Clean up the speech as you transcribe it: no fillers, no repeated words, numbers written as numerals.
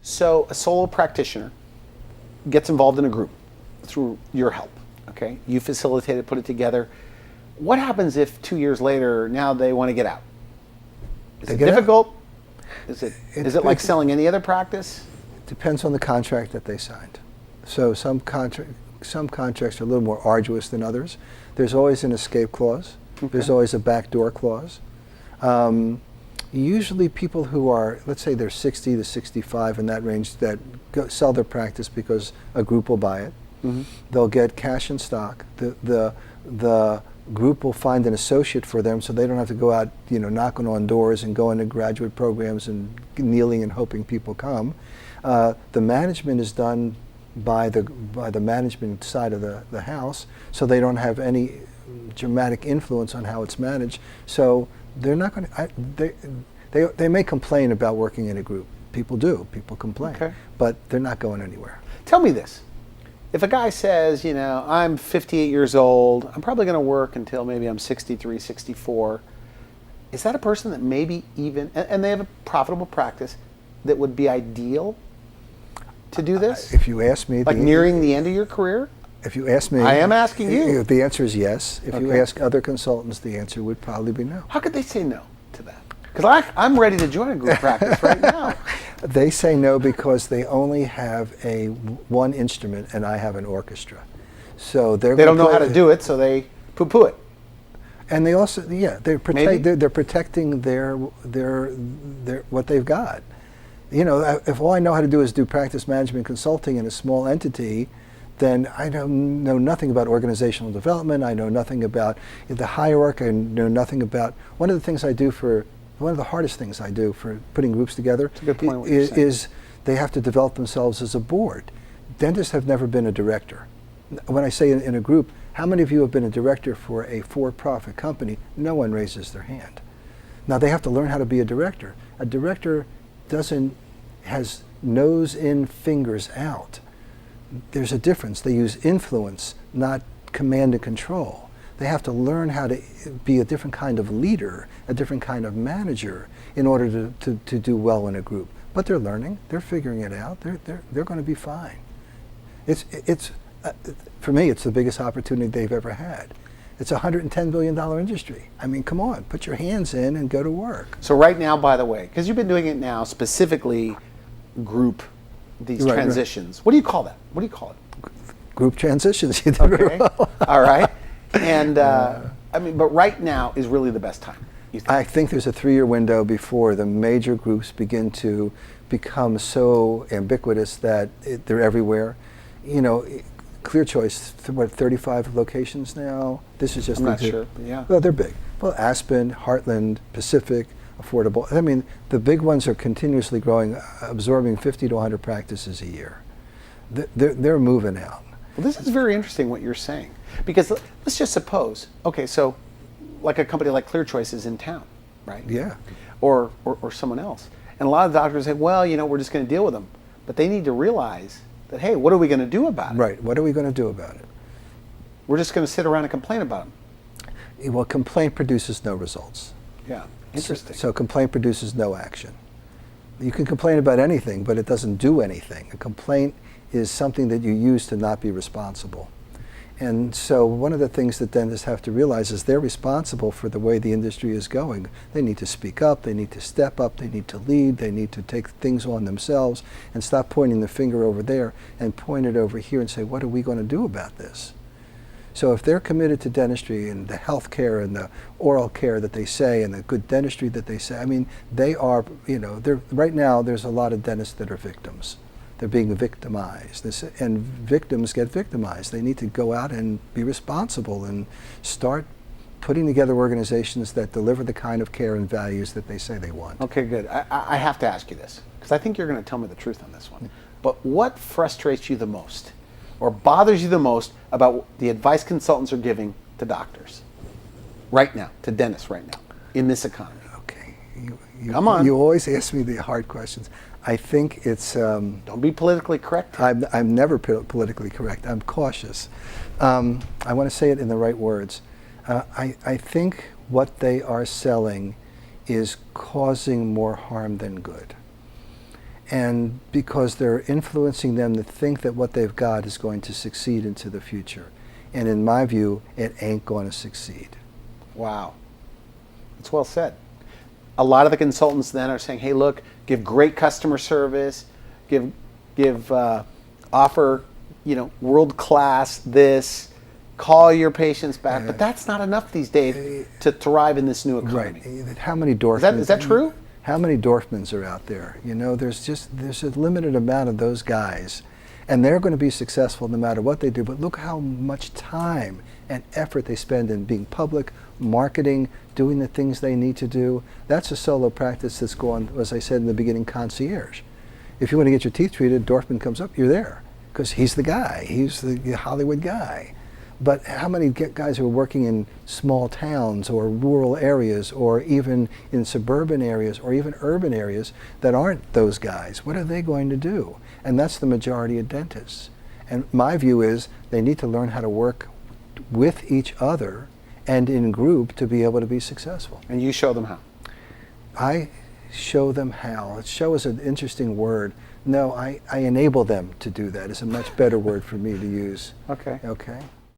So a solo practitioner gets involved in a group through your help, okay? You facilitate it, put it together. What happens if 2 years later, now they want to get out? Is it difficult? Is it like selling any other practice? It depends on the contract that they signed. So some contracts are a little more arduous than others. There's always an escape clause. Okay. There's always a backdoor clause. Usually people who are, let's say they're 60 to 65 in that range, that sell their practice because a group will buy it. Mm-hmm. They'll get cash in stock. The group will find an associate for them, so they don't have to go out, knocking on doors and going to graduate programs and kneeling and hoping people come. The management is done by the management side of the house, so they don't have any dramatic influence on how it's managed. So they're not going to. They may complain about working in a group. People do. People complain, okay. But they're not going anywhere. Tell me this. If a guy says, I'm 58 years old, I'm probably going to work until maybe I'm 63, 64, is that a person that maybe even, and they have a profitable practice, that would be ideal to do this? If you ask me... Like nearing the end of your career? If you ask me... I am asking you. The answer is yes. If you ask other consultants, the answer would probably be no. How could they say no to that? Because I'm ready to join a group practice right now. They say no because they only have one instrument, and I have an orchestra. So they don't know how to do it, so they poo-poo it. And they also, they're protecting their what they've got. If all I know how to do is do practice management consulting in a small entity, then I know nothing about organizational development. I know nothing about the hierarchy. I know nothing about one of the hardest things I do for putting groups together is they have to develop themselves as a board. Dentists have never been a director. When I say in a group, how many of you have been a director for a for-profit company? No one raises their hand. Now they have to learn how to be a director. A director has nose in, fingers out. There's a difference. They use influence, not command and control. They have to learn how to be a different kind of leader, a different kind of manager in order to do well in a group. But they're learning, they're figuring it out, they're going to be fine. For me, it's the biggest opportunity they've ever had. It's a $110 billion industry. I mean, come on, put your hands in and go to work. So right now, by the way, because you've been doing it now, specifically group, these transitions. Right. What do you call that? What do you call it? Group transitions. You did very well. All right. And but right now is really the best time. I think there's a 3-year window before the major groups begin to become so ubiquitous that they're everywhere. Clear Choice, 35 locations now? This is just... I'm not sure, but yeah. Well, they're big. Well, Aspen, Heartland, Pacific, Affordable. I mean, the big ones are continuously growing, absorbing 50 to 100 practices a year. They're moving out. Well, this is very interesting what you're saying. Because let's just suppose, okay, so like a company like Clear Choice is in town, right? Yeah. Or someone else. And a lot of doctors say, well, we're just going to deal with them. But they need to realize that, hey, what are we going to do about it? Right. What are we going to do about it? We're just going to sit around and complain about them. Well, complaint produces no results. Yeah. Interesting. So complaint produces no action. You can complain about anything, but it doesn't do anything. A complaint is something that you use to not be responsible. And so one of the things that dentists have to realize is they're responsible for the way the industry is going. They need to speak up, they need to step up, they need to lead, they need to take things on themselves and stop pointing the finger over there and point it over here and say, what are we going to do about this? So if they're committed to dentistry and the health care and the oral care that they say and the good dentistry that they say, I mean, they are, right now there's a lot of dentists that are victims. They're being victimized, and victims get victimized. They need to go out and be responsible and start putting together organizations that deliver the kind of care and values that they say they want. Okay, good. I have to ask you this, because I think you're going to tell me the truth on this one. But what frustrates you the most or bothers you the most about the advice consultants are giving to doctors right now, to dentists right now, in this economy? Okay. Come on. You always ask me the hard questions. I think it's... Don't be politically correct. I'm never politically correct. I'm cautious. I want to say it in the right words. I think what they are selling is causing more harm than good. and because they're influencing them to think that what they've got is going to succeed into the future. And in my view, it ain't going to succeed. Wow. That's well said. A lot of the consultants then are saying, hey, look, give great customer service, offer, world-class this, call your patients back. But that's not enough these days to thrive in this new economy. Right. How many Dorfmans? Is that true? How many Dorfmans are out there? There's a limited amount of those guys. And they're going to be successful no matter what they do. But look how much time and effort they spend in being public, marketing, doing the things they need to do. That's a solo practice that's going, as I said in the beginning, concierge. If you want to get your teeth treated, Dorfman comes up, you're there. Because he's the guy. He's the Hollywood guy. But how many guys who are working in small towns or rural areas or even in suburban areas or even urban areas that aren't those guys? What are they going to do? And that's the majority of dentists. And my view is they need to learn how to work with each other and in group to be able to be successful. And you show them how? I show them how. Show is an interesting word. No, I enable them to do that. It's a much better word for me to use. Okay. Okay.